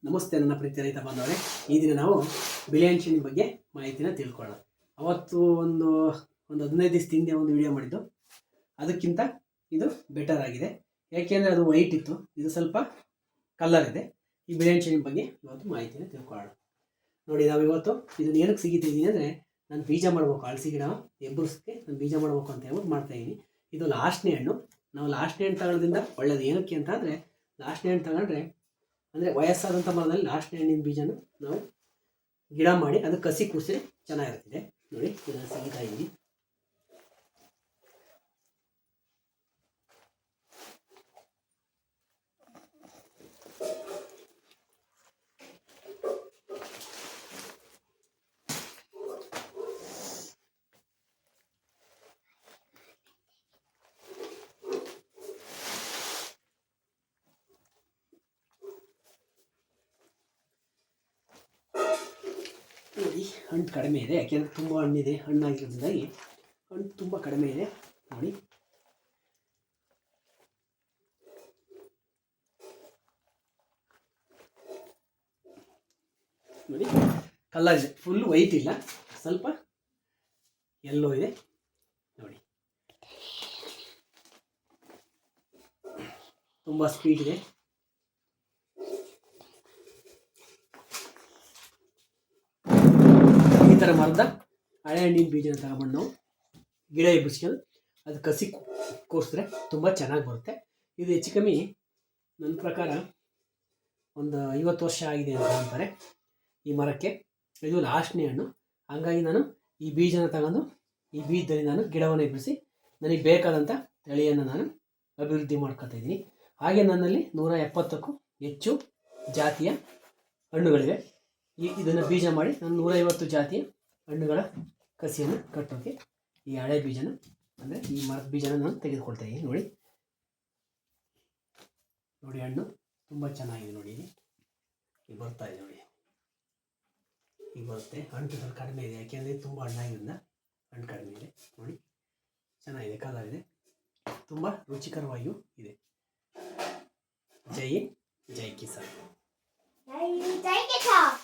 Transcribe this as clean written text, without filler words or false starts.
ನಮಸ್ತೆ ನನ್ನ ಪ್ರೀತಿ ರೈತ ಬಾಂಧವರೇ. ಈ ದಿನ ನಾವು ಬಿಳಿ ಹಣ್ಣಿನ ಬಗ್ಗೆ ಮಾಹಿತಿನ ತಿಳ್ಕೊಳ್ಳೋಣ. ಅವತ್ತು ಒಂದು 15 ದಿವಸ ಹಿಂದೆ ಒಂದು ವಿಡಿಯೋ ಮಾಡಿದ್ದು, ಅದಕ್ಕಿಂತ ಇದು ಬೆಟರ್ ಆಗಿದೆ. ಯಾಕೆಂದರೆ ಅದು ವೈಟ್ ಇತ್ತು, ಇದು ಸ್ವಲ್ಪ ಕಲರ್ ಇದೆ. ಈ ಬಿಳಿ ಹಣ್ಣಿನ ಬಗ್ಗೆ ಇವತ್ತು ಮಾಹಿತಿನ ತಿಳ್ಕೊಳ್ಳೋಣ. ನೋಡಿ, ನಾವು ಇವತ್ತು ಇದನ್ನು ಏನಕ್ಕೆ ಸಿಗಿತಿದ್ದೀನಿ ಅಂದರೆ, ನಾನು ಬೀಜ ಮಾಡಬೇಕು, ಹಳಸಿ ಗಿಡ ಎಬ್ಬರಿಸಕ್ಕೆ ನಾನು ಬೀಜ ಮಾಡಬೇಕು ಅಂತ ಹೇಳ್ಬಿಟ್ಟು ಮಾಡ್ತಾಯಿದ್ದೀನಿ. ಇದು ಲಾಸ್ಟ್ನೇ ಹಣ್ಣು. ನಾವು ಲಾಸ್ಟ್ನೇ ಹಣ್ಣು ತಗೊಳ್ಳೋದ್ರಿಂದ ಒಳ್ಳೇದು. ಏನಕ್ಕೆ ಅಂತ ಅಂದರೆ, ಲಾಸ್ಟ್ನೇ ಹಣ್ಣು ತಗೊಂಡ್ರೆ ಅಂದರೆ ವಯಸ್ಸಾದಂಥ ಮರದಲ್ಲಿ ಲಾಸ್ಟ್ನೇ ಹಣ್ಣಿನ ಬೀಜನ ನಾವು ಗಿಡ ಮಾಡಿ ಅದು ಕಸಿ ಕೂರಿಸಿದ್ರೆ ಚೆನ್ನಾಗಿರ್ತಿದೆ. ನೋಡಿ, ಇದನ್ನು ಸಿಗಿತಾ ಇದ್ದೀನಿ. ನೋಡಿ, ಹಣ್ಣು ಕಡಿಮೆ ಇದೆ, ಯಾಕೆಂದರೆ ತುಂಬ ಹಣ್ಣಿದೆ. ಹಣ್ಣಾಗಿರೋದ್ರಿಂದಾಗಿ ಹಣ್ಣು ತುಂಬ ಕಡಿಮೆ ಇದೆ. ನೋಡಿ, ನೋಡಿ ಕಲರ್ ಇದೆ, ಫುಲ್ ವೈಟ್ ಇಲ್ಲ, ಸ್ವಲ್ಪ ಯೆಲ್ಲೋ ಇದೆ. ನೋಡಿ, ತುಂಬ ಸ್ಪೀಡ್ ಇದೆ. ಈ ಥರ ಮರದ ಹಳೆ ಹಣ್ಣಿನ ಬೀಜನ ತಗೊಂಡು ನಾವು ಗಿಡ ಎಬ್ಬಿಸ್ಕೊಂಡು ಅದು ಕಸಿ ಕೂರಿಸಿದ್ರೆ ತುಂಬ ಚೆನ್ನಾಗಿ ಬರುತ್ತೆ. ಇದು ಹೆಚ್ಚು ಕಮ್ಮಿ ನನ್ನ ಪ್ರಕಾರ ಒಂದು 50 ವರ್ಷ ಆಗಿದೆ ಅಂತ ಅಂತಾರೆ ಈ ಮರಕ್ಕೆ. ಇದು ಲಾಸ್ಟ್ನೇ ಹಣ್ಣು. ಹಾಗಾಗಿ ನಾನು ಈ ಬೀಜನ ತಗೊಂಡು ಈ ಬೀಜದಲ್ಲಿ ನಾನು ಗಿಡವನ್ನು ಎಬ್ಬಿಸಿ ನನಗೆ ಬೇಕಾದಂಥ ತಳಿಯನ್ನು ನಾನು ಅಭಿವೃದ್ಧಿ ಮಾಡ್ಕೊತಾ ಇದ್ದೀನಿ. ಹಾಗೆ ನನ್ನಲ್ಲಿ 170ಕ್ಕೂ ಹೆಚ್ಚು ಜಾತಿಯ ಹಣ್ಣುಗಳಿವೆ. ಇದನ್ನು ಬೀಜ ಮಾಡಿ ನಾನು 150 ಜಾತಿಯ ಹಣ್ಣುಗಳ ಕಸಿಯನ್ನು ಕಟ್ಟೋಕ್ಕೆ ಈ ಹಳೆ ಬೀಜನ ಅಂದರೆ ಈ ಮರದ ಬೀಜನ ನಾನು ತೆಗೆದುಕೊಳ್ತಾ ಇದ್ದೀನಿ. ನೋಡಿ, ನೋಡಿ ಹಣ್ಣು ತುಂಬ ಚೆನ್ನಾಗಿದೆ. ನೋಡಿ, ಈಗ ಬರ್ತಾ ಇದೆ. ನೋಡಿ, ಈಗ ಬರುತ್ತೆ. ಹಣ್ಣು ಸ್ವಲ್ಪ ಕಡಿಮೆ ಇದೆ, ಯಾಕೆಂದರೆ ತುಂಬ ಹಣ್ಣಾಗಿರೋದ್ರಿಂದ ಹಣ್ಣು ಕಡಿಮೆ ಇದೆ. ನೋಡಿ, ಚೆನ್ನಾಗಿದೆ, ಕಲರ್ ಇದೆ, ತುಂಬ ರುಚಿಕರವಾಗಿಯೂ ಇದೆ. ಜೈ ಜೈ ಕಿಸಾನ್. ಜೈ ಕಿಸಾನ್.